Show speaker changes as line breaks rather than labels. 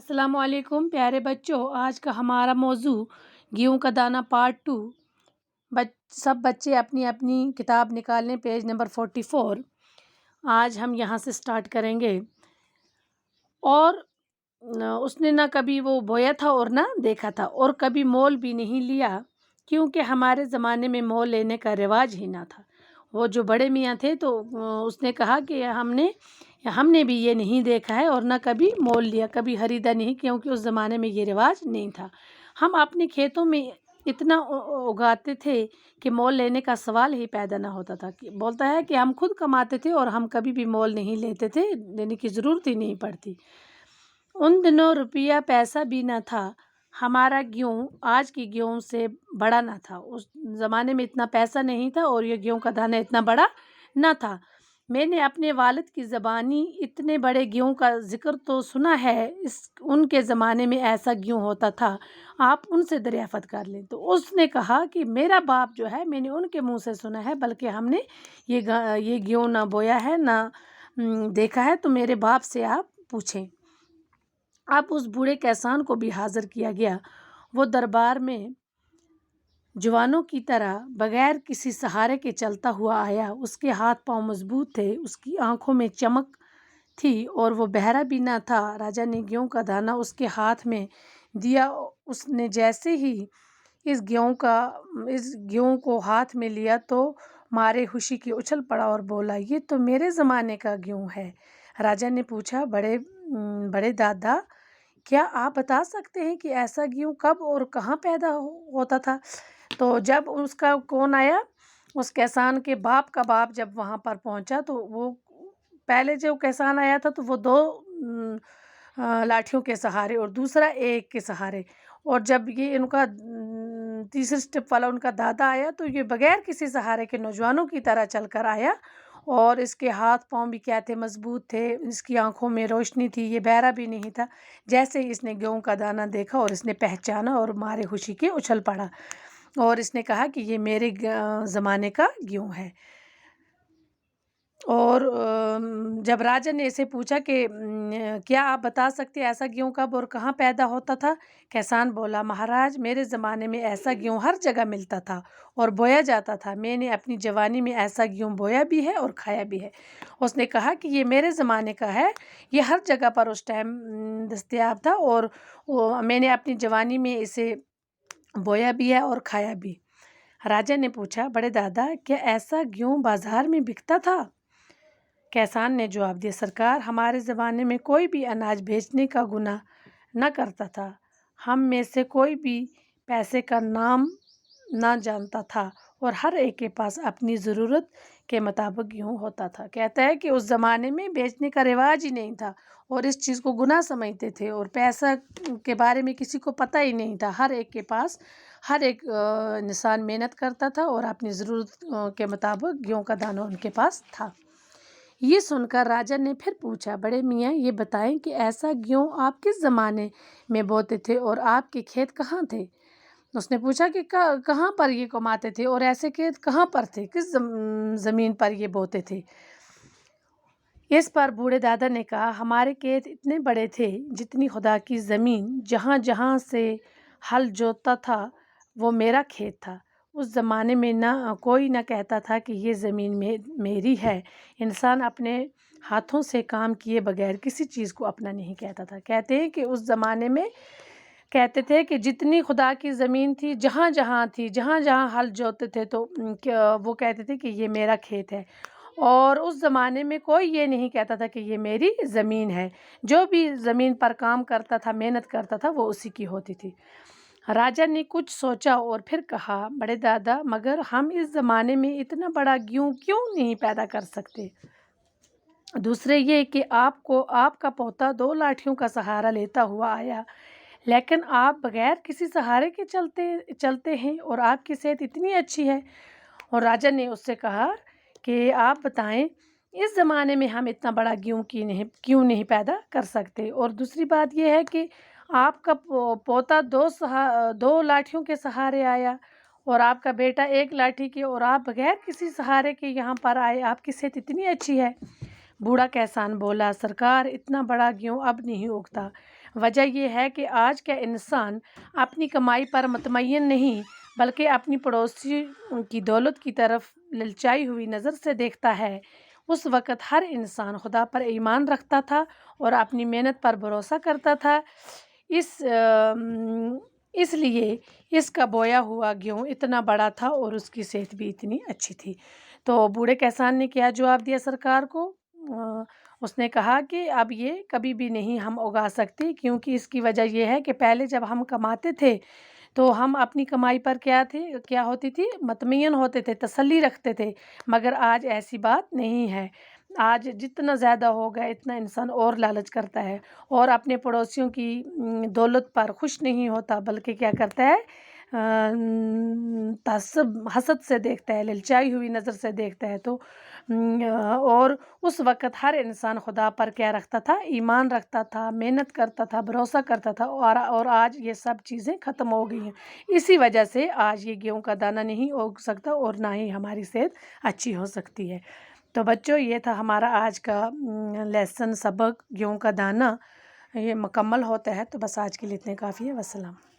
अस्सलाम वालेकुम प्यारे बच्चों। आज का हमारा मौजू गेहूं का दाना पार्ट 2। सब बच्चे अपनी अपनी किताब निकालें, पेज नंबर 44। आज हम यहाँ से स्टार्ट करेंगे। और उसने ना कभी वो बोया था और ना देखा था, और कभी मोल भी नहीं लिया, क्योंकि हमारे ज़माने में मोल लेने का रिवाज ही ना था। वो जो बड़े मियाँ थे तो उसने कहा कि हमने भी ये नहीं देखा है और ना कभी मोल लिया, कभी खरीदा नहीं, क्योंकि उस ज़माने में ये रिवाज नहीं था। हम अपने खेतों में इतना उगाते थे कि मोल लेने का सवाल ही पैदा ना होता था। कि बोलता है कि हम खुद कमाते थे और हम कभी भी मोल नहीं लेते थे, लेने की ज़रूरत ही नहीं पड़ती। उन दिनों रुपया पैसा भी ना था। हमारा गेहूँ आज की गेहूँ से बड़ा ना था। उस ज़माने में इतना पैसा नहीं था और ये गेहूँ का दाना इतना बड़ा ना था। मैंने अपने वालिद की ज़बानी इतने बड़े गेहूँ का ज़िक्र तो सुना है, उनके ज़माने में ऐसा गेहूँ होता था, आप उनसे दरियाफ़त कर लें। तो उसने कहा कि मेरा बाप जो है, मैंने उनके मुँह से सुना है, बल्कि हमने ये गेहूँ ना बोया है ना देखा है, तो मेरे बाप से आप पूछें। अब उस बूढ़े किसान को भी हाजिर किया गया। वो दरबार में जवानों की तरह बगैर किसी सहारे के चलता हुआ आया। उसके हाथ पांव मजबूत थे, उसकी आंखों में चमक थी और वो बहरा भी ना था। राजा ने गेहूं का दाना उसके हाथ में दिया। उसने जैसे ही इस गेहूं को हाथ में लिया तो मारे खुशी की उछल पड़ा और बोला, ये तो मेरे ज़माने का गेहूं है। राजा ने पूछा, बड़े दादा, क्या आप बता सकते हैं कि ऐसा गेहूँ कब और कहाँ पैदा होता था? तो जब उसका कौन आया, उस किसान के बाप का बाप जब वहाँ पर पहुँचा, तो वो पहले जो किसान आया था तो वो दो लाठियों के सहारे और दूसरा एक के सहारे, और जब ये इनका तीसरे स्टेप वाला उनका दादा आया तो ये बगैर किसी सहारे के नौजवानों की तरह चलकर आया। और इसके हाथ पांव भी क्या थे, मजबूत थे, इसकी आंखों में रोशनी थी, ये बहरा भी नहीं था। जैसे ही इसने गेहूं का दाना देखा और इसने पहचाना और मारे खुशी के उछल पड़ा और इसने कहा कि ये मेरे ज़माने का गेहूं है। और जब राजा ने इसे पूछा कि क्या आप बता सकते हैं ऐसा गेहूँ कब और कहाँ पैदा होता था? किसान बोला, महाराज, मेरे ज़माने में ऐसा गेहूँ हर जगह मिलता था और बोया जाता था। मैंने अपनी जवानी में ऐसा गेहूँ बोया भी है और खाया भी है। उसने कहा कि ये मेरे ज़माने का है, ये हर जगह पर उस टाइम दस्तयाब था और मैंने अपनी जवानी में इसे बोया भी है और खाया भी। राजा ने पूछा, बड़े दादा, क्या ऐसा गेहूँ बाजार में बिकता था? किसान ने जवाब दिया, सरकार, हमारे ज़माने में कोई भी अनाज बेचने का गुनाह न करता था। हम में से कोई भी पैसे का नाम ना जानता था और हर एक के पास अपनी ज़रूरत के मुताबिक गेहूँ होता था। कहता है कि उस ज़माने में बेचने का रिवाज ही नहीं था और इस चीज़ को गुनाह समझते थे और पैसा के बारे में किसी को पता ही नहीं था। हर एक के पास, हर एक इंसान मेहनत करता था और अपनी ज़रूरत के मुताबिक गेहूँ का दाना उनके पास था। ये सुनकर राजा ने फिर पूछा, बड़े मियाँ, ये बताएं कि ऐसा गेहूँ आप किस ज़माने में बोते थे और आपके खेत कहाँ थे? उसने पूछा कि कहाँ पर ये कमाते थे और ऐसे खेत कहाँ पर थे, किस ज़मीन पर ये बोते थे? इस पर बूढ़े दादा ने कहा, हमारे खेत इतने बड़े थे जितनी खुदा की ज़मीन, जहाँ जहाँ से हल जोतता था वो मेरा खेत था। उस ज़माने में ना कोई ना कहता था कि ये ज़मीन मेरी है। इंसान अपने हाथों से काम किए बगैर किसी चीज़ को अपना नहीं कहता था। कहते हैं कि उस ज़माने में कहते थे कि जितनी खुदा की ज़मीन थी, जहाँ जहाँ थी, जहाँ जहाँ हल जोतते थे, तो वो कहते थे कि ये मेरा खेत है। और उस ज़माने में कोई ये नहीं कहता था कि ये मेरी ज़मीन है। जो भी ज़मीन पर काम करता था, मेहनत करता था, वो उसी की होती थी। राजा ने कुछ सोचा और फिर कहा, बड़े दादा, मगर हम इस ज़माने में इतना बड़ा गेहूँ क्यों नहीं पैदा कर सकते? दूसरे ये कि आपका पोता 2 लाठियों का सहारा लेता हुआ आया, लेकिन आप बगैर किसी सहारे के चलते हैं और आपकी सेहत इतनी अच्छी है। और राजा ने उससे कहा कि आप बताएं, इस ज़माने में हम इतना बड़ा गेहूँ क्यों नहीं पैदा कर सकते? और दूसरी बात यह है कि आपका पोता 2 लाठियों के सहारे आया और आपका बेटा 1 लाठी के, और आप बगैर किसी सहारे के यहाँ पर आए, आपकी सेहत इतनी अच्छी है। बूढ़ा किसान बोला, सरकार, इतना बड़ा गेहूँ अब नहीं उगता। وجہ یہ ہے کہ آج کا انسان اپنی کمائی پر مطمئن نہیں بلکہ اپنی پڑوسی کی دولت کی طرف للچائی ہوئی نظر سے دیکھتا ہے۔ اس وقت ہر انسان خدا پر ایمان رکھتا تھا اور اپنی محنت پر بھروسہ کرتا تھا، اس لیے اس کا بویا ہوا گیہوں اتنا بڑا تھا اور اس کی صحت بھی اتنی اچھی تھی۔ تو بوڑھے کسان نے کیا جواب دیا سرکار کو؟ اس نے کہا کہ اب یہ کبھی بھی نہیں ہم اگا سکتے، کیونکہ اس کی وجہ یہ ہے کہ پہلے جب ہم کماتے تھے تو ہم اپنی کمائی پر کیا ہوتی تھی، مطمئن ہوتے تھے، تسلی رکھتے تھے، مگر آج ایسی بات نہیں ہے۔ آج جتنا زیادہ ہو گیا اتنا انسان اور لالچ کرتا ہے اور اپنے پڑوسیوں کی دولت پر خوش نہیں ہوتا بلکہ کیا کرتا ہے، تعصب، حسد سے دیکھتا ہے، للچائی ہوئی نظر سے دیکھتا ہے۔ تو اور اس وقت ہر انسان خدا پر کیا رکھتا تھا، ایمان رکھتا تھا، محنت کرتا تھا، بھروسہ کرتا تھا، اور آج یہ سب چیزیں ختم ہو گئی ہیں۔ اسی وجہ سے آج یہ گیہوں کا دانہ نہیں اگ سکتا اور نہ ہی ہماری صحت اچھی ہو سکتی ہے۔ تو بچوں، یہ تھا ہمارا آج کا لیسن، سبق گیہوں کا دانہ، یہ مکمل ہوتا ہے۔ تو بس آج کے لیے اتنے کافی ہے۔ والسلام۔